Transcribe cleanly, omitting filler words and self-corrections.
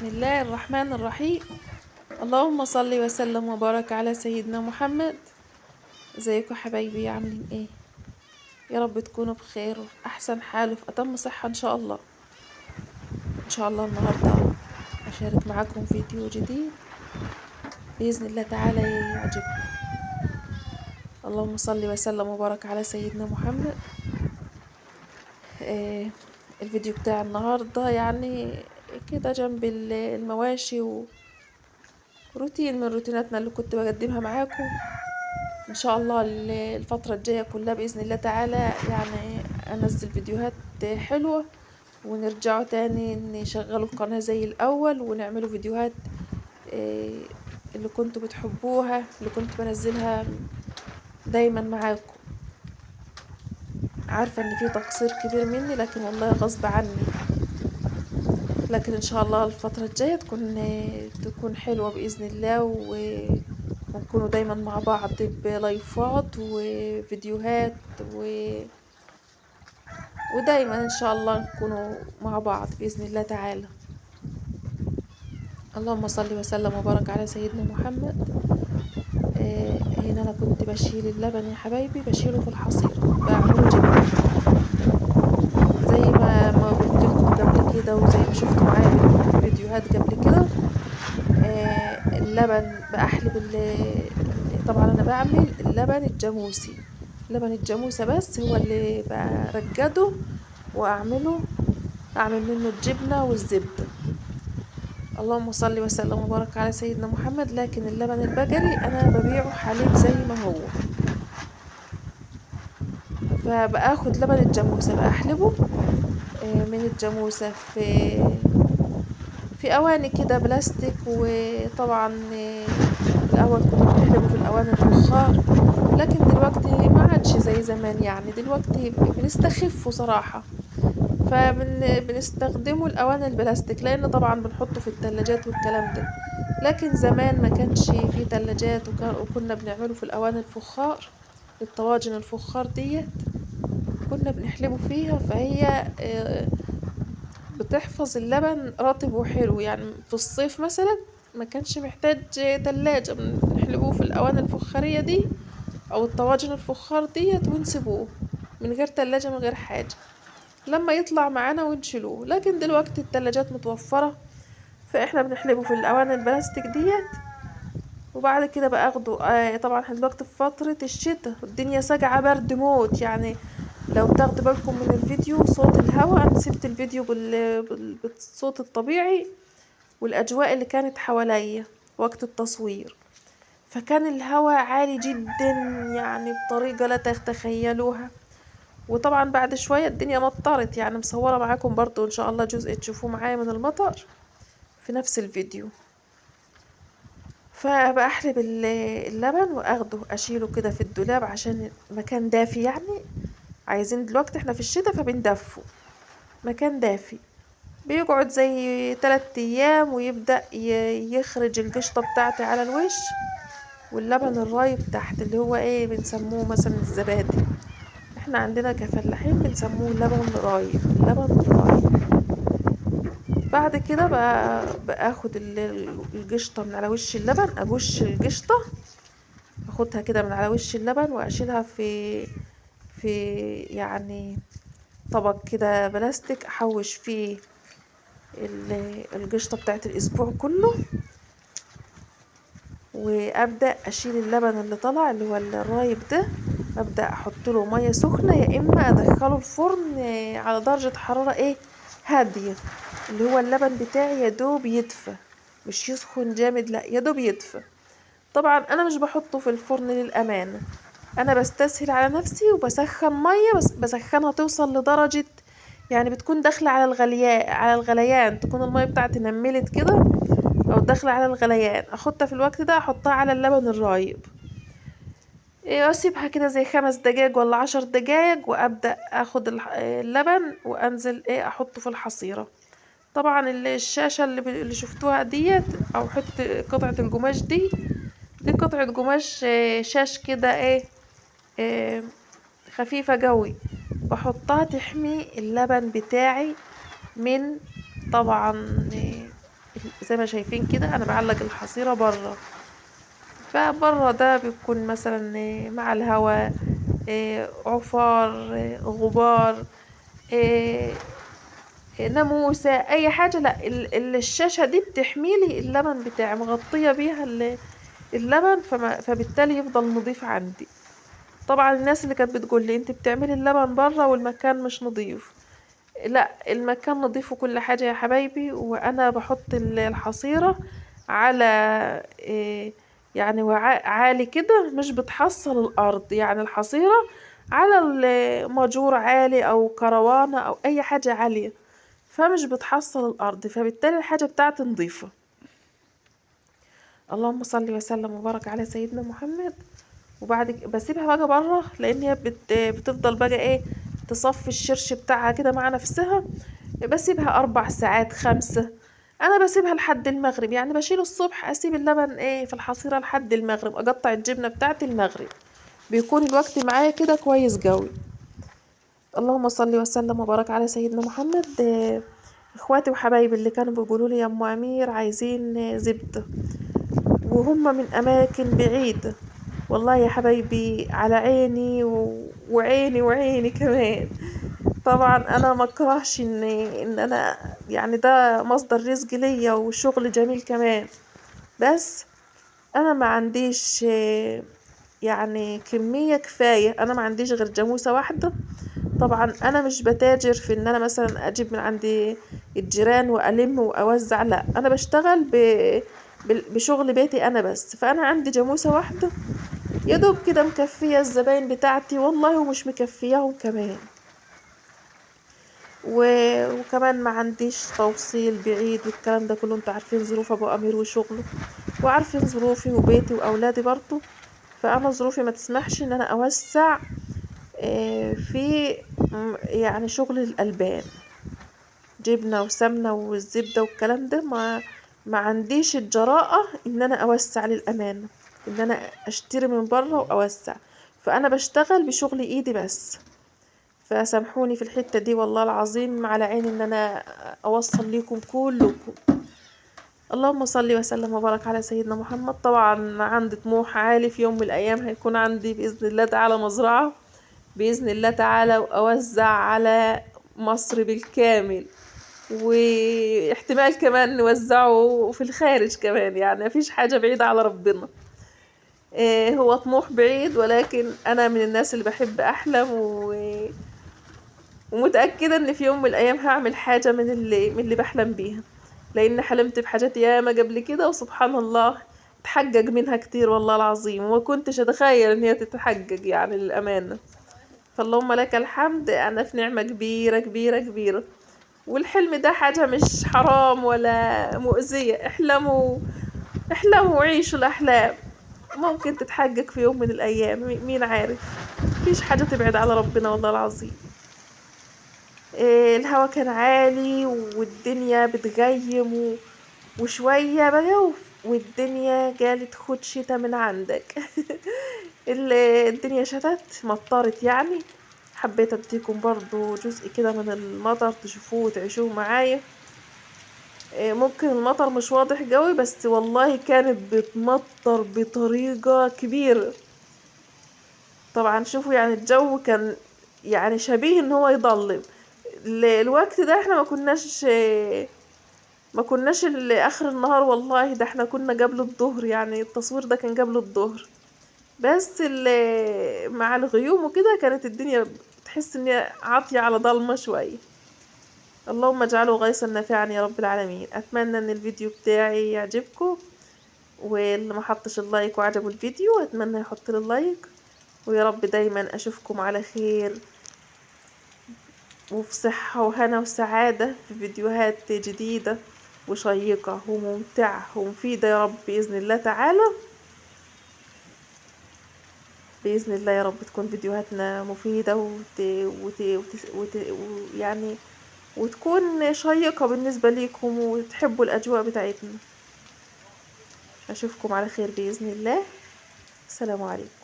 بسم الله الرحمن الرحيم. اللهم صل وسلم وبارك على سيدنا محمد. ازيكم حبايبي، عاملين ايه؟ يا رب تكونوا بخير وفي احسن حال وفي اتم صحة ان شاء الله. ان شاء الله النهاردة اشارك معاكم فيديو جديد باذن الله تعالى يعجبكم. اللهم صل وسلم وبارك على سيدنا محمد. الفيديو بتاع النهاردة يعني كده جنب المواشي وروتين من روتيناتنا اللي كنت بقدمها معاكم. ان شاء الله الفترة الجاية كلها بإذن الله تعالى يعني انزل فيديوهات حلوة، ونرجعوا تاني نشغلوا القناة زي الاول ونعملوا فيديوهات اللي كنتوا بتحبوها، اللي كنت بنزلها دايما معاكم. عارفة ان في تقصير كبير مني، لكن والله غصب عني. لكن ان شاء الله الفترة الجاية تكون حلوة بإذن الله، ونكونوا دايما مع بعض بلايفات وفيديوهات ودايما ان شاء الله نكونوا مع بعض بإذن الله تعالى. اللهم صل وسلم وبارك على سيدنا محمد. هنا انا كنت بشيل اللبن يا حبايبي، بشيله في الحصيرة، بعمله جبنة زي ما قلت لكم قبل كده، وزي ما شفتوا معايا في فيديوهات قبل كده. اللبن بأحلب طبعا انا بعمل اللبن الجاموسي، لبن الجاموسة بس هو اللي برجده اعمل منه الجبنة والزبدة. اللهم صل وسلم وبارك على سيدنا محمد. لكن اللبن البقري انا ببيعه حليب زي ما هو، فباخد لبن الجاموسة بأحلبه من الجاموسة في اواني كده بلاستيك. وطبعا الاول كنا بنحلبه في الاواني الفخار، لكن دلوقتي ما عادش زي زمان، يعني دلوقتي بنستخفه صراحة، فبنستخدمه الاواني البلاستيك، لان طبعا بنحطه في الثلاجات والكلام ده. لكن زمان ما كانش فيه ثلاجات، وكنا بنعمله في الاواني الفخار، الطواجن الفخار ديت كنا بنحلبه فيها. فهي بتحفظ اللبن رطب وحلو، يعني في الصيف مثلا ما كانش محتاج تلاجة، بنحلبوه في الأواني الفخارية دي أو الطواجن الفخار ديت ونسيبوه من غير تلاجة من غير حاجة لما يطلع معانا ونشيلوه. لكن دلوقتي التلاجات متوفرة، فاحنا بنحلبه في الأواني البلاستيك ديت. وبعد كده باخده طبعا احنا دلوقتي في فترة الشتاء، الدنيا ساقعة برد موت. يعني لو تاخدوا بالكم من الفيديو صوت الهواء، انا سبت الفيديو بالصوت الطبيعي والاجواء اللي كانت حواليا وقت التصوير، فكان الهواء عالي جدا يعني بطريقة لا تتخيلوها. وطبعا بعد شوية الدنيا مطرت، يعني مصورة معاكم برضو ان شاء الله جزء تشوفوه معايا من المطر في نفس الفيديو. فبأحلب اللبن واخده اشيله كده في الدولاب عشان مكان دافي. يعني عايزين دلوقتي احنا في الشتاء فبندفه مكان دافي، بيقعد زي 3 ايام ويبدأ يخرج القشطة بتاعتي على الوش، واللبن الرايب تحت اللي هو ايه بنسموه مثلا الزبادي. احنا عندنا كفلاحين بنسموه لبن رايب، اللبن الرايب. بعد كده باخد القشطة من على وش اللبن، اقش القشطة اخدها كده من على وش اللبن واشيلها في يعني طبق كده بلاستيك، احوش فيه القشطة بتاعت الاسبوع كله. وابدا اشيل اللبن اللي طلع اللي هو الرايب ده، ابدا احط له ميه سخنه، يا اما ادخله الفرن على درجه حراره هاديه، اللي هو اللبن بتاعي يدوب يدفى، مش يسخن جامد، لا يدوب يدفى. طبعا انا مش بحطه في الفرن للامانه، انا بستسهل على نفسي وبسخن ميه، بس بسخنها توصل لدرجه يعني بتكون داخله على الغليان، تكون الميه بتاعتي نملت كده او داخله على الغليان، اخدها في الوقت ده احطها على اللبن الرايب، واسيبها كده زي 5 دقايق ولا 10 دقايق، وابدا اخد اللبن وانزل احطه في الحصيره. طبعا الشاشه اللي شفتوها ديت او حته قطعه القماش دي قطعه قماش شاش كده إيه خفيفه قوي، بحطها تحمي اللبن بتاعي من طبعا زي ما شايفين كده انا بعلق الحصيرة بره، فبره ده بيكون مثلا مع الهواء عفار غبار ناموسة اي حاجة، لا الشاشة دي بتحميلي اللبن بتاعي، مغطية بيها اللبن، فبالتالي يفضل نضيف عندي. طبعا الناس اللي كانت بتقول لي انت بتعملي اللبن بره والمكان مش نضيف، لا المكان نضيف وكل حاجة يا حبايبي، وانا بحط الحصيرة على يعني وعاء عالي كده، مش بتحصل الارض، يعني الحصيرة على الماجور عالي او كروانة او اي حاجة عالية، فمش بتحصل الارض، فبالتالي الحاجة بتاعتي نضيفة. اللهم صل وسلم وبارك على سيدنا محمد. وبعد بسيبها بقى بره، لان هي بتفضل بقى ايه، تصفي الشرش بتاعها كده مع نفسها. بسيبها 4 ساعات 5، انا بسيبها لحد المغرب، يعني بشيله الصبح اسيب اللبن ايه في الحصيرة لحد المغرب، اقطع الجبنة بتاعتي المغرب، بيكون الوقت معايا كده كويس قوي. اللهم صل وسلم وبارك على سيدنا محمد. اخواتي وحبايبي اللي كانوا بيقولوا لي يا ام امير عايزين زبدة وهم من اماكن بعيدة، والله يا حبايبي على عيني وعيني وعيني كمان. طبعا انا ما اكرهش ان انا يعني ده مصدر رزق ليا وشغل جميل كمان، بس انا ما عنديش يعني كمية كفاية، انا ما عنديش غير جاموسة واحدة. طبعا انا مش بتاجر في ان انا مثلا اجيب من عند الجيران والم واوزع، لا انا بشتغل بشغل بيتي انا بس، فانا عندي جاموسة واحدة يا دوب كده مكفية الزباين بتاعتي والله، ومش مكفياهم كمان. وكمان ما عنديش توصيل بعيد والكلام ده كله، انتوا عارفين ظروف ابو امير وشغله، وعارفين ظروفي وبيتي واولادي برضو، فانا ظروفي ما تسمحش ان انا اوسع في يعني شغل الالبان، جبنة وسمنة والزبدة والكلام ده، ما عنديش الجراءة ان انا اوسع للامانة، ان انا اشتري من بره واوسع، فانا بشتغل بشغل ايدي بس، فسامحوني في الحتة دي والله العظيم، على عيني ان انا اوصل ليكم كلكم. اللهم صل وسلم وبارك على سيدنا محمد. طبعا عندي طموح عالي، في يوم من الايام هيكون عندي باذن الله تعالى مزرعة باذن الله تعالى، واوزع على مصر بالكامل، واحتمال كمان نوزعه في الخارج كمان، يعني مفيش حاجة بعيدة على ربنا. هو طموح بعيد، ولكن انا من الناس اللي بحب احلم ومتأكدة ان في يوم من الايام هعمل حاجة من اللي بحلم بيها، لان حلمت بحاجات ياما قبل كده وسبحان الله تحقق منها كتير والله العظيم، وما كنتش اتخيل ان هي تتحقق يعني للأمانة. فاللهم لك الحمد، انا في نعمة كبيرة كبيرة كبيرة، والحلم ده حاجة مش حرام ولا مؤذية، احلموا احلموا وعيشوا الأحلام، ممكن تتحقق في يوم من الأيام، مين عارف، مفيش حاجة تبعد على ربنا والله العظيم. الهوا كان عالي والدنيا بتغيم وشوية بقى والدنيا قالت خد شتا من عندك. الدنيا شتت مطرت يعني، حبيت اديكم برضو جزء كده من المطر تشوفوه وتعيشوه معايا. ممكن المطر مش واضح قوي، بس والله كانت بتمطر بطريقة كبيرة. طبعا شوفوا يعني الجو كان يعني شبيه ان هو يضلم، الوقت ده احنا ما كناش اخر النهار، والله ده احنا كنا قبل الظهر، يعني التصوير ده كان قبل الظهر، بس مع الغيوم وكده كانت الدنيا تحس ان هي عاطية على ضلمة شوية. اللهم اجعله غيثا نافعا يا رب العالمين. اتمنى ان الفيديو بتاعي يعجبكم، واللي ما حطش اللايك وعجبه الفيديو اتمنى يحط لي اللايك، ويا رب دايما اشوفكم على خير وفي صحة وهنا وسعادة في فيديوهات جديدة وشيقة وممتعة ومفيدة يا رب بإذن الله تعالى. بإذن الله يا رب تكون فيديوهاتنا مفيدة يعني وتكون شيقة بالنسبة ليكم وتحبوا الأجواء بتاعتنا. أشوفكم على خير بإذن الله. السلام عليكم.